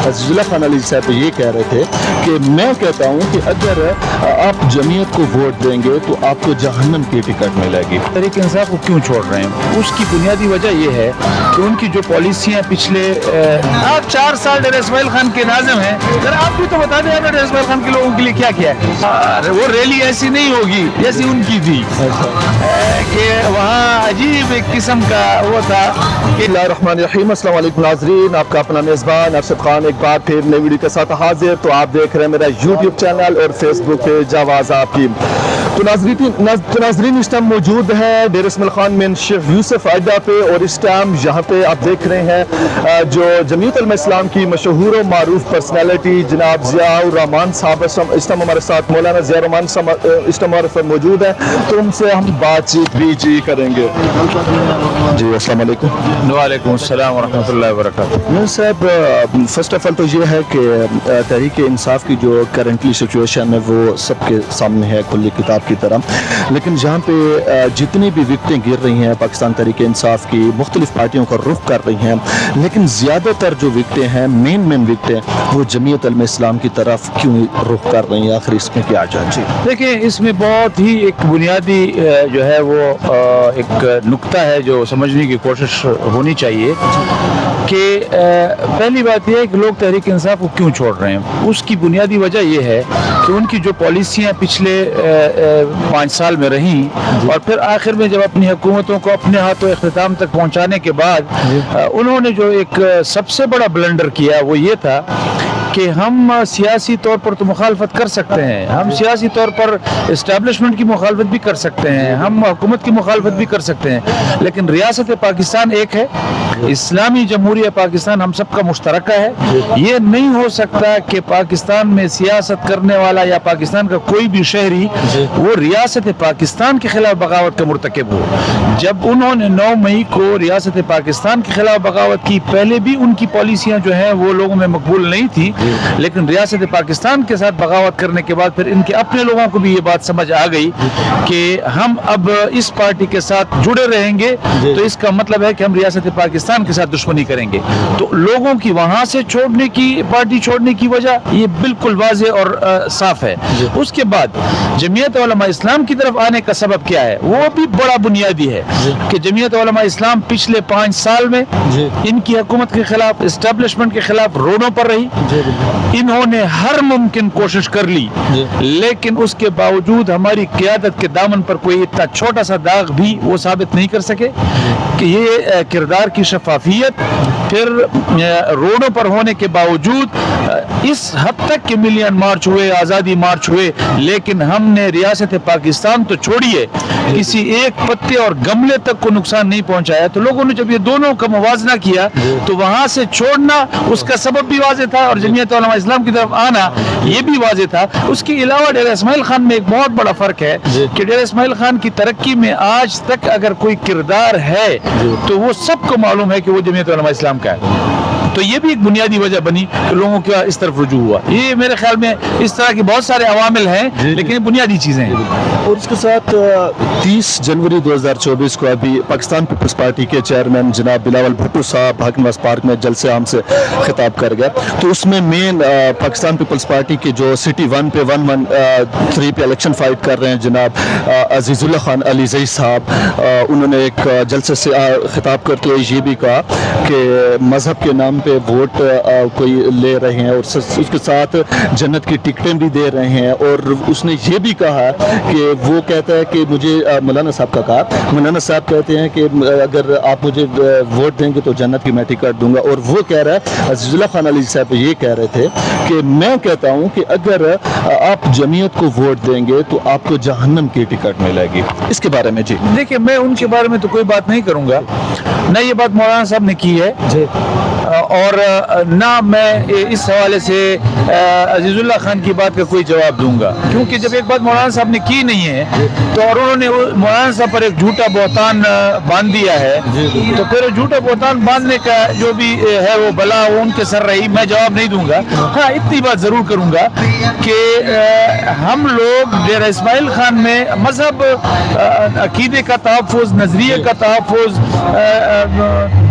عزیز اللہ خان علی صاحب یہ کہہ رہے تھے کہ میں کہتا ہوں کہ اگر آپ جمعیت کو ووٹ دیں گے تو آپ کو جہنم کی ٹکٹ ملے گی. تحریک انصاف کو کیوں چھوڑ رہے ہیں؟ اس کی بنیادی وجہ یہ ہے کہ ان کی جو پالیسیاں پچھلے آپ 4 سال ڈیر اسماعیل خان کے ناظم ہیں. ذرا آپ بھی تو بتا دیں ڈیر اسماعیل خان کے لوگوں کے لیے کیا کیا ہے. وہ ریلی ایسی نہیں ہوگی جیسی ان کی تھی کہ وہاں عجیب ایک قسم کا وہ تھا. بسم اللہ الرحمن الرحیم. السلام علیکم ناظرین, آپ کا اپنا میزبان ارشد خان ایک بار پھر نئی ویڈیو کے ساتھ حاضر. تو آپ دیکھ رہے ہیں میرا یوٹیوب چینل اور فیس بک پیج آواز آپ کی. تو ناظرین اس ٹائم موجود ہے ڈیر اسماعیل خان مین شیخ یوسف اڈا پہ, اور اس ٹائم یہاں پہ آپ دیکھ رہے ہیں جو جمعیت علماء اسلام کی مشہور و معروف پرسنالٹی جناب ضیاء الرحمان صاحب اس ٹائم ہمارے ساتھ, مولانا ضیاء الرحمان اس ٹائم ہمارے ساتھ موجود ہیں. تو ان سے ہم بات چیت بھی کریں گے. جی السلام علیکم. وعلیکم السلام ورحمۃ اللہ وبرکاتہ. میر صاحب, فرسٹ آف آل تو یہ ہے کہ تحریک انصاف کی جو کرنٹلی سچویشن ہے وہ سب کے سامنے ہے کھلی کتاب کی طرح, لیکن جہاں پہ جتنی بھی وکٹیں گر رہی ہیں پاکستان تحریک انصاف کی مختلف پارٹیوں کا رخ کر رہی ہیں, لیکن زیادہ تر جو وکٹیں ہیں مین وکٹیں وہ جمعیت علماء اسلام کی طرف کیوں رخ کر رہی ہیں؟ آخر اس میں کیا جائے؟ جی دیکھیں, اس میں بہت ہی ایک بنیادی جو ہے وہ ایک نقطہ ہے جو سمجھنے کی کوشش ہونی چاہیے کہ پہلی بات یہ ہے کہ لوگ تحریک انصاف کو کیوں چھوڑ رہے ہیں. اس کی بنیادی وجہ یہ ہے کہ ان کی جو پالیسیاں پچھلے 5 سال میں رہیں, اور پھر آخر میں جب اپنی حکومتوں کو اپنے ہاتھوں اختتام تک پہنچانے کے بعد انہوں نے جو ایک سب سے بڑا بلنڈر کیا وہ یہ تھا کہ ہم سیاسی طور پر تو مخالفت کر سکتے ہیں, ہم سیاسی طور پر اسٹیبلشمنٹ کی مخالفت بھی کر سکتے ہیں, ہم حکومت کی مخالفت بھی کر سکتے ہیں, لیکن ریاست پاکستان ایک ہے, اسلامی جمہوریہ پاکستان ہم سب کا مشترکہ ہے. یہ نہیں ہو سکتا کہ پاکستان میں سیاست کرنے والا یا پاکستان کا کوئی بھی شہری وہ ریاست پاکستان کے خلاف بغاوت کا مرتکب ہو. جب انہوں نے 9 مئی کو ریاست پاکستان کے خلاف بغاوت کی, پہلے بھی ان کی پالیسیاں جو ہیں وہ لوگوں میں مقبول نہیں تھی, لیکن ریاست پاکستان کے ساتھ بغاوت کرنے کے بعد پھر ان کے اپنے لوگوں کو بھی یہ بات سمجھ آ گئی کہ ہم اب اس پارٹی کے ساتھ جڑے رہیں گے تو اس کا مطلب ہے کہ ہم ریاست پاکستان کے ساتھ دشمنی کریں گے. تو لوگوں کی وہاں سے پارٹی چھوڑنے کی وجہ یہ بالکل واضح اور صاف ہے. اس کے بعد جمعیت علماء اسلام کی طرف آنے کا سبب کیا ہے وہ بھی بڑا بنیادی ہے کہ جمعیت علماء اسلام پچھلے 5 سال میں ان کی حکومت کے خلاف, اسٹیبلشمنٹ کے خلاف روڈوں پر رہی. انہوں نے ہر ممکن کوشش کر لی, لیکن اس کے باوجود ہماری قیادت کے دامن پر کوئی اتنا چھوٹا سا داغ بھی وہ ثابت نہیں کر سکے کہ یہ کردار کی شفافیت پھر روڈوں پر ہونے کے باوجود اس حد تک کہ ملین مارچ ہوئے, آزادی مارچ ہوئے, لیکن ہم نے ریاست پاکستان تو چھوڑیے کسی ایک پتے اور گملے تک کو نقصان نہیں پہنچایا. تو لوگوں نے جب یہ دونوں کا موازنہ کیا تو وہاں سے چھوڑنا اس کا سبب بھی واضح تھا اور جمعیت علماء اسلام کی طرف آنا یہ بھی واضح تھا. اس کے علاوہ ڈیر اسماعیل خان میں ایک بہت بڑا فرق ہے کہ ڈیر اسماعیل خان کی ترقی میں آج تک اگر کوئی کردار ہے تو وہ سب کو معلوم ہے کہ وہ جمعیت علماء اسلام کا ہے. تو یہ بھی ایک بنیادی وجہ بنی کہ لوگوں کا اس طرف رجوع ہوا. یہ میرے خیال میں اس طرح کے بہت سارے عوامل ہیں, لیکن یہ بنیادی چیزیں ہیں. اور اس کے ساتھ 30 جنوری 2024 کو ابھی پاکستان پیپلز پارٹی کے چیئرمین جناب بلاول بھٹو صاحب حاکم نواز پارک میں جلسے عام سے خطاب کر گئے. تو اس میں مین پاکستان پیپلز پارٹی کے جو سٹی 1 پہ 113 پہ الیکشن فائٹ کر رہے ہیں جناب عزیز اللہ خان علی زئی صاحب, انہوں نے ایک جلسے سے خطاب کرتے ہوئے یہ بھی کہا کہ مذہب کے نام پہ ووٹ کوئی لے رہے ہیں اور اس کے ساتھ جنت کی ٹکٹیں بھی دے رہے ہیں. اور اس نے یہ بھی کہا کہ وہ کہتا ہے کہ مجھے مولانا صاحب کا کہا, مولانا صاحب کہتے ہیں کہ اگر آپ مجھے ووٹ دیں گے تو جنت کی میں ٹکٹ دوں گا. اور وہ کہہ رہا ہے, عزیز اللہ خان علی صاحب یہ کہہ رہے تھے کہ میں کہتا ہوں کہ اگر آپ جمعیت کو ووٹ دیں گے تو آپ کو جہنم کی ٹکٹ ملے گی. اس کے بارے میں جی دیکھیں, میں ان کے بارے میں تو کوئی بات نہیں کروں گا, نہ یہ بات مولانا صاحب نے کی ہے اور نہ میں اس حوالے سے عزیز اللہ خان کی بات کا کوئی جواب دوں گا, کیونکہ جب ایک بات مولانا صاحب نے کی نہیں ہے تو اور انہوں نے مولانا صاحب پر ایک جھوٹا بہتان باندھ دیا ہے تو پھر جھوٹا بہتان باندھنے کا جو بھی ہے وہ بلا وہ ان کے سر رہی. میں جواب نہیں دوں گا. ہاں اتنی بات ضرور کروں گا کہ ہم لوگ ڈیرہ اسماعیل خان میں مذہب, عقیدے کا تحفظ, نظریے کا تحفظ,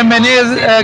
MNA